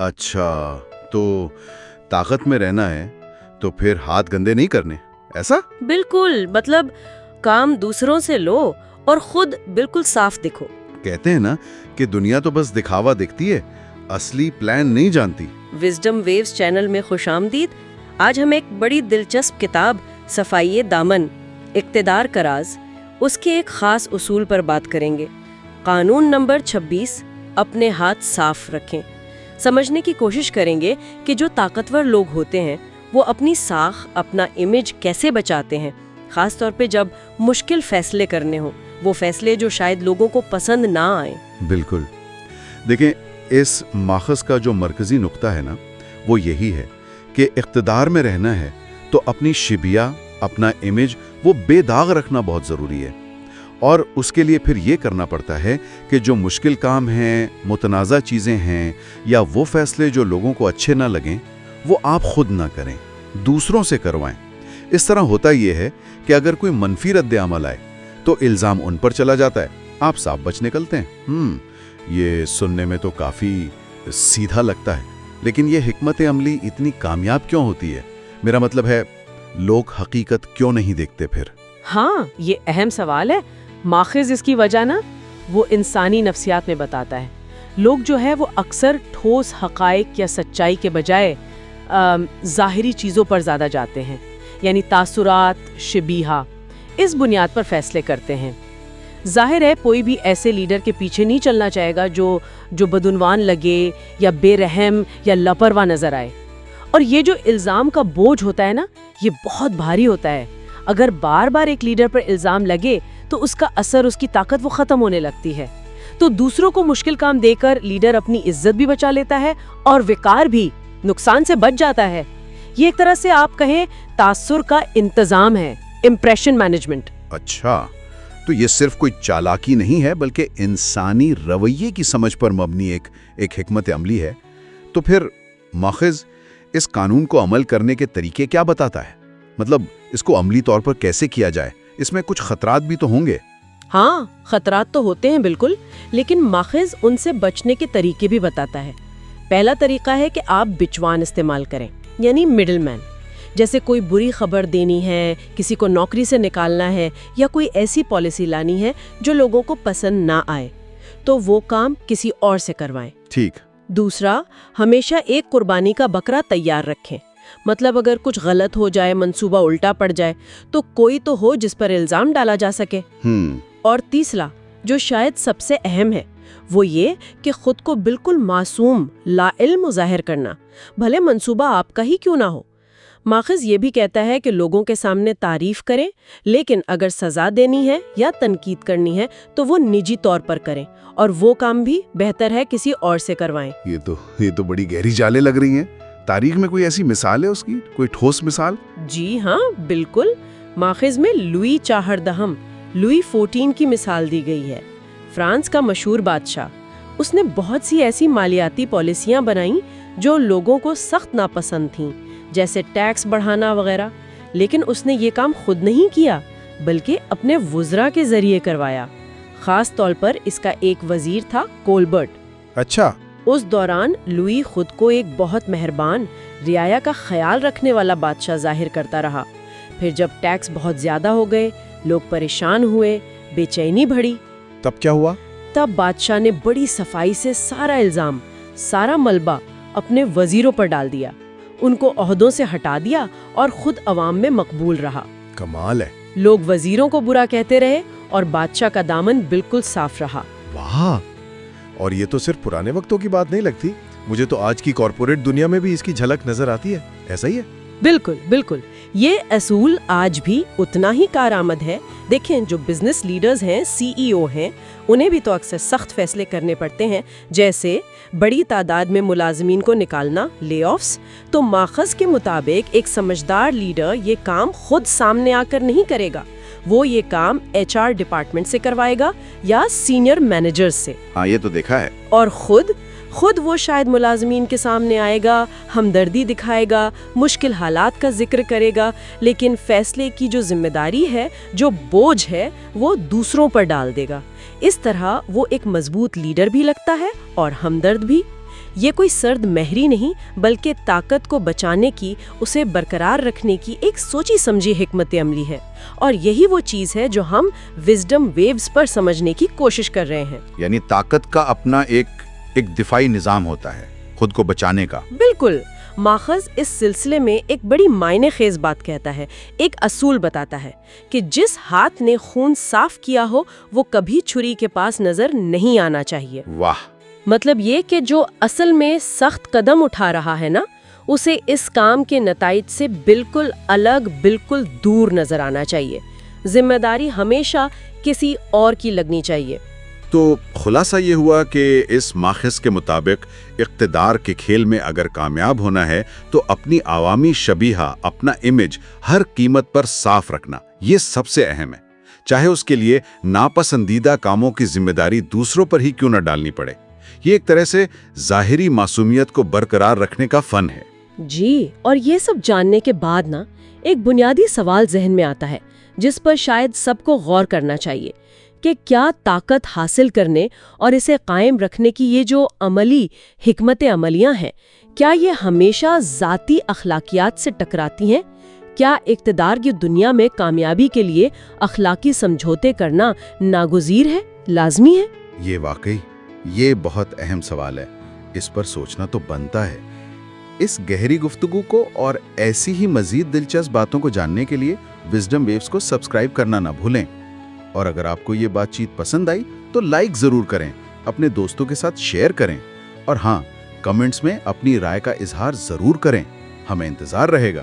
اچھا، تو طاقت میں رہنا ہے تو پھر ہاتھ گندے نہیں کرنے، ایسا؟ بالکل، مطلب کام دوسروں سے لو اور خود بالکل صاف دکھو۔ کہتے ہیں نا کہ دنیا تو بس دکھاوا دیکھتی ہے، اصلی پلان نہیں جانتی۔ وزڈم ویوز چینل میں خوش آمدید۔ آج ہم ایک بڑی دلچسپ کتاب صفائی دامن، اقتدار کا راز، اس کے ایک خاص اصول پر بات کریں گے۔ قانون نمبر 26، اپنے ہاتھ صاف رکھیں۔ سمجھنے کی کوشش کریں گے کہ جو طاقتور لوگ ہوتے ہیں وہ اپنی ساکھ، اپنا امیج کیسے بچاتے ہیں، خاص طور پہ جب مشکل فیصلے کرنے ہوں، وہ فیصلے جو شاید لوگوں کو پسند نہ آئیں۔ بالکل، دیکھیں اس ماخذ کا جو مرکزی نقطہ ہے نا وہ یہی ہے کہ اقتدار میں رہنا ہے تو اپنی شبیہ، اپنا امیج وہ بے داغ رکھنا بہت ضروری ہے، اور اس کے لیے پھر یہ کرنا پڑتا ہے کہ جو مشکل کام ہیں، متنازع چیزیں ہیں، یا وہ فیصلے جو لوگوں کو اچھے نہ لگیں وہ آپ خود نہ کریں، دوسروں سے کروائیں۔ اس طرح ہوتا یہ ہے کہ اگر کوئی منفی رد عمل آئے تو الزام ان پر چلا جاتا ہے، آپ صاف بچ نکلتے ہیں۔ یہ سننے میں تو کافی سیدھا لگتا ہے، لیکن یہ حکمت عملی اتنی کامیاب کیوں ہوتی ہے؟ میرا مطلب ہے لوگ حقیقت کیوں نہیں دیکھتے پھر؟ ہاں، یہ اہم سوال ہے۔ ماخذ اس کی وجہ نا وہ انسانی نفسیات میں بتاتا ہے۔ لوگ جو ہے وہ اکثر ٹھوس حقائق یا سچائی کے بجائے ظاہری چیزوں پر زیادہ جاتے ہیں، یعنی تاثرات، شبیہہ، اس بنیاد پر فیصلے کرتے ہیں۔ ظاہر ہے کوئی بھی ایسے لیڈر کے پیچھے نہیں چلنا چاہے گا جو بدعنوان لگے یا بے رحم یا لاپرواہ نظر آئے۔ اور یہ جو الزام کا بوجھ ہوتا ہے نا، یہ بہت بھاری ہوتا ہے۔ اگر بار بار ایک لیڈر پر الزام لگے تو اس کا اثر، اس کی طاقت وہ ختم ہونے لگتی ہے۔ تو دوسروں کو مشکل کام دے کر لیڈر اپنی عزت بھی بچا لیتا ہے اور وقار بھی، نقصان سے بچ جاتا ہے۔ یہ ایک طرح سے آپ کہیں تاثر کا انتظام ہے، امپریشن مینجمنٹ۔ اچھا، تو یہ صرف کوئی چالاکی نہیں ہے بلکہ انسانی رویے کی سمجھ پر مبنی ایک حکمت عملی ہے۔ تو پھر ماخذ اس قانون کو عمل کرنے کے طریقے کیا بتاتا ہے؟ مطلب اس کو عملی طور پر کیسے کیا جائے؟ اس میں کچھ خطرات بھی تو ہوں گے۔ ہاں، خطرات تو ہوتے ہیں بالکل، لیکن ماخذ ان سے بچنے کے طریقے بھی بتاتا ہے۔ پہلا طریقہ ہے کہ آپ بچوان استعمال کریں، یعنی مڈل مین۔ جیسے کوئی بری خبر دینی ہے، کسی کو نوکری سے نکالنا ہے، یا کوئی ایسی پالیسی لانی ہے جو لوگوں کو پسند نہ آئے، تو وہ کام کسی اور سے کروائیں۔ ٹھیک۔ دوسرا، ہمیشہ ایک قربانی کا بکرا تیار رکھیں۔ مطلب اگر کچھ غلط ہو جائے، منصوبہ الٹا پڑ جائے، تو کوئی تو ہو جس پر الزام ڈالا جا سکے۔ اور تیسرا، جو شاید سب سے اہم ہے، وہ یہ کہ خود کو بالکل معصوم، لا علم ظاہر کرنا، بھلے منصوبہ آپ کا ہی کیوں نہ ہو۔ ماخذ یہ بھی کہتا ہے کہ لوگوں کے سامنے تعریف کریں، لیکن اگر سزا دینی ہے یا تنقید کرنی ہے تو وہ نجی طور پر کریں، اور وہ کام بھی بہتر ہے کسی اور سے کروائیں۔ یہ تو بڑی گہری جالیں لگ رہی ہیں۔ تاریخ میں کوئی ایسی مثال ہے اس کی، کوئی ٹھوس مثال؟ جی ہاں، بالکل۔ ماخذ میں لوئی چہاردہم، لوئی 14 کی مثال دی گئی ہے۔ فرانس کا مشہور بادشاہ، اس نے بہت سی ایسی مالیاتی پالیسیاں بنائیں جو لوگوں کو سخت ناپسند تھیں، جیسے ٹیکس بڑھانا وغیرہ، لیکن اس نے یہ کام خود نہیں کیا بلکہ اپنے وزراء کے ذریعے کروایا۔ خاص طور پر اس کا ایک وزیر تھا کولبرٹ۔ اچھا۔ اس دوران لوئی خود کو ایک بہت مہربان، رعایا کا خیال رکھنے والا بادشاہ ظاہر کرتا رہا۔ پھر جب ٹیکس بہت زیادہ ہو گئے، لوگ پریشان ہوئے، بے چینی بڑھی۔ تب کیا ہوا؟ تب بادشاہ نے بڑی صفائی سے سارا الزام، سارا ملبہ اپنے وزیروں پر ڈال دیا، ان کو عہدوں سے ہٹا دیا اور خود عوام میں مقبول رہا۔ کمال ہے۔ لوگ وزیروں کو برا کہتے رہے اور بادشاہ کا دامن بالکل صاف رہا۔ واہ! اور یہ تو صرف پرانے وقتوں کی بات نہیں لگتی، مجھے تو آج کی کارپوریٹ دنیا میں بھی اس کی جھلک نظر آتی ہے۔ ایسا ہی ہے؟ بالکل بالکل، یہ اصول آج بھی اتنا ہی کارآمد ہے۔ دیکھیں، جو بزنس لیڈرز ہیں، CEO ہیں، انہیں بھی تو اکثر سخت فیصلے کرنے پڑتے ہیں، جیسے بڑی تعداد میں ملازمین کو نکالنا، لے آفس۔ تو ماخذ کے مطابق ایک سمجھدار لیڈر یہ کام خود سامنے آ کر نہیں کرے گا، وہ یہ کام HR ڈپارٹمنٹ سے کروائے گا یا سینئر مینیجرز سے۔ ہاں، یہ تو دیکھا ہے۔ اور خود وہ شاید ملازمین کے سامنے آئے گا، ہمدردی دکھائے گا، مشکل حالات کا ذکر کرے گا، لیکن فیصلے کی جو ذمہ داری ہے، جو بوجھ ہے، وہ دوسروں پر ڈال دے گا۔ اس طرح وہ ایک مضبوط لیڈر بھی لگتا ہے اور ہمدرد بھی۔ یہ کوئی سرد مہری نہیں بلکہ طاقت کو بچانے کی، اسے برقرار رکھنے کی ایک سوچی سمجھی حکمت عملی ہے، اور یہی وہ چیز ہے جو ہم وزڈم ویوز پر سمجھنے کی کوشش کر رہے ہیں۔ یعنی طاقت کا اپنا ایک دفاعی نظام ہوتا ہے خود کو بچانے کا۔ بالکل، ماخذ اس سلسلے میں ایک بڑی معنی خیز بات کہتا ہے، ایک اصول بتاتا ہے کہ جس ہاتھ نے خون صاف کیا ہو وہ کبھی چھری کے پاس نظر نہیں آنا چاہیے۔ واہ! مطلب یہ کہ جو اصل میں سخت قدم اٹھا رہا ہے نا، اسے اس کام کے نتائج سے بالکل الگ، بالکل دور نظر آنا چاہیے۔ ذمہ داری ہمیشہ کسی اور کی لگنی چاہیے۔ تو خلاصہ یہ ہوا کہ اس ماخذ کے مطابق اقتدار کے کھیل میں اگر کامیاب ہونا ہے تو اپنی عوامی شبیہہ، اپنا امیج ہر قیمت پر صاف رکھنا، یہ سب سے اہم ہے، چاہے اس کے لیے ناپسندیدہ کاموں کی ذمہ داری دوسروں پر ہی کیوں نہ ڈالنی پڑے۔ یہ ایک طرح سے ظاہری معصومیت کو برقرار رکھنے کا فن ہے۔ جی، اور یہ سب جاننے کے بعد نا ایک بنیادی سوال ذہن میں آتا ہے جس پر شاید سب کو غور کرنا چاہیے کہ کیا طاقت حاصل کرنے اور اسے قائم رکھنے کی یہ جو عملی حکمت عملیاں ہیں، کیا یہ ہمیشہ ذاتی اخلاقیات سے ٹکراتی ہیں؟ کیا اقتدار کی دنیا میں کامیابی کے لیے اخلاقی سمجھوتے کرنا ناگزیر ہے، لازمی ہے؟ یہ واقعی یہ بہت اہم سوال ہے، اس پر سوچنا تو بنتا ہے۔ اس گہری گفتگو کو اور ایسی ہی مزید دلچسپ باتوں کو جاننے کے لیے وزڈم ویوز کو سبسکرائب کرنا نہ بھولیں، اور اگر آپ کو یہ بات چیت پسند آئی تو لائک ضرور کریں، اپنے دوستوں کے ساتھ شیئر کریں، اور ہاں، کمنٹس میں اپنی رائے کا اظہار ضرور کریں، ہمیں انتظار رہے گا۔